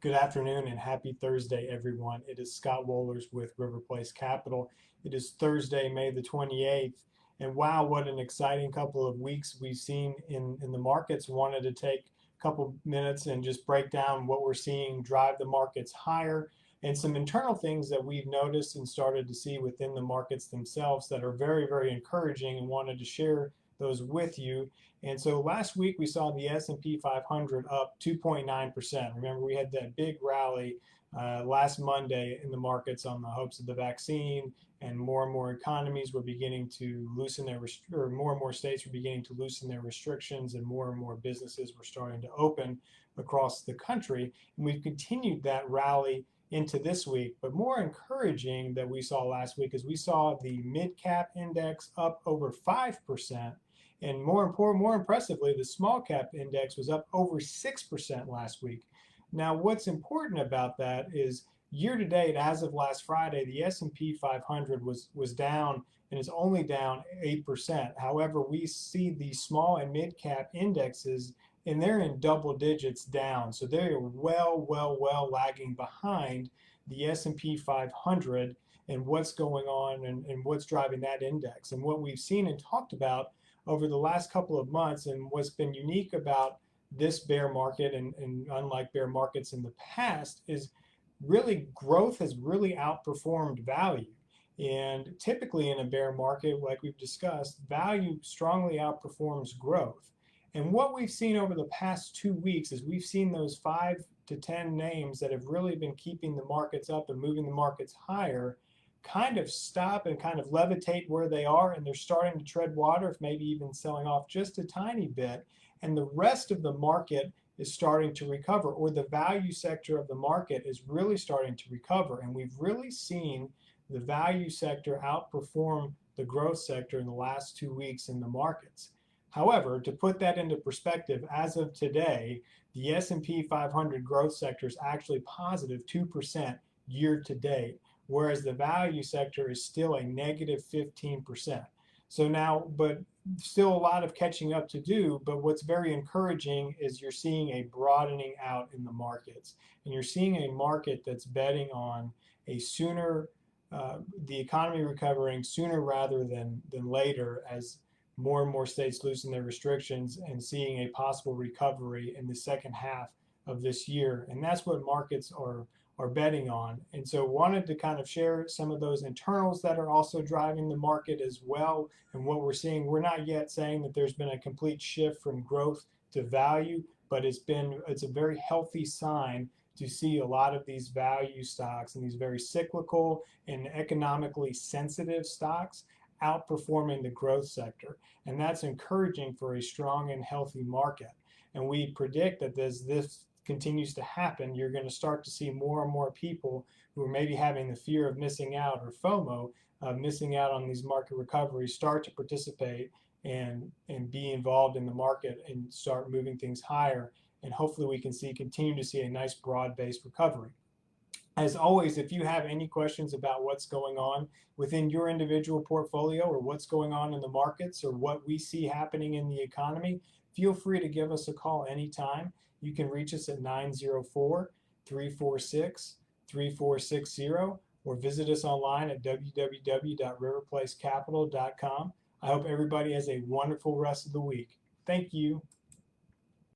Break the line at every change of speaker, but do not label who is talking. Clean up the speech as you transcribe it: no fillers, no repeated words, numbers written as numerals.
Good afternoon and happy Thursday, everyone. It is Scott Wohlers with River Place Capital. It is Thursday, May the 28th. And wow, what an exciting couple of weeks we've seen in the markets. Wanted to take a couple minutes and just break down what we're seeing drive the markets higher and some internal things that we've noticed and started to see within the markets themselves that are very, very encouraging, and wanted to share those with you. And so last week we saw the S&P 500 up 2.9%. Remember, we had that big rally last Monday in the markets on the hopes of the vaccine, and more economies were beginning to loosen their or more and more states were beginning to loosen their restrictions, and more businesses were starting to open across the country. And we've continued that rally into this week. But more encouraging that we saw last week is we saw the mid cap index up over 5%. And more impressively, the small cap index was up over 6% last week. Now, what's important about that is year to date, as of last Friday, the S&P 500 was down and is only down 8%. However, we see the small and mid cap indexes, and they're in double digits down. So they're well lagging behind the S&P 500 and what's going on and what's driving that index. And what we've seen and talked about over the last couple of months, and what's been unique about this bear market and unlike bear markets in the past, is really growth has really outperformed value. And typically in a bear market, like we've discussed, value strongly outperforms growth. And what we've seen over the past 2 weeks is we've seen those 5 to 10 names that have really been keeping the markets up and moving the markets higher kind of stop and kind of levitate where they are, and they're starting to tread water, if maybe even selling off just a tiny bit. And the rest of the market is starting to recover, or the value sector of the market is really starting to recover. And we've really seen the value sector outperform the growth sector in the last 2 weeks in the markets. However, to put that into perspective, as of today, the S&P 500 growth sector is actually positive 2% year to date, whereas the value sector is still a negative 15%. So now, but still a lot of catching up to do, but what's very encouraging is you're seeing a broadening out in the markets, and you're seeing a market that's betting on a sooner, the economy recovering sooner rather than later, as more and more states loosen their restrictions, and seeing a possible recovery in the second half of this year. And that's what markets are betting on. And so wanted to kind of share some of those internals that are also driving the market as well. And what we're seeing, we're not yet saying that there's been a complete shift from growth to value, but it's a very healthy sign to see a lot of these value stocks and these very cyclical and economically sensitive stocks outperforming the growth sector. And that's encouraging for a strong and healthy market. And we predict that this continues to happen, you're going to start to see more and more people who are maybe having the fear of missing out, or FOMO, missing out on these market recoveries, start to participate and be involved in the market and start moving things higher. And hopefully we can continue to see a nice broad-based recovery. As always, if you have any questions about what's going on within your individual portfolio, or what's going on in the markets, or what we see happening in the economy, feel free to give us a call anytime. You can reach us at 904-346-3460, or visit us online at www.riverplacecapital.com. I hope everybody has a wonderful rest of the week. Thank you.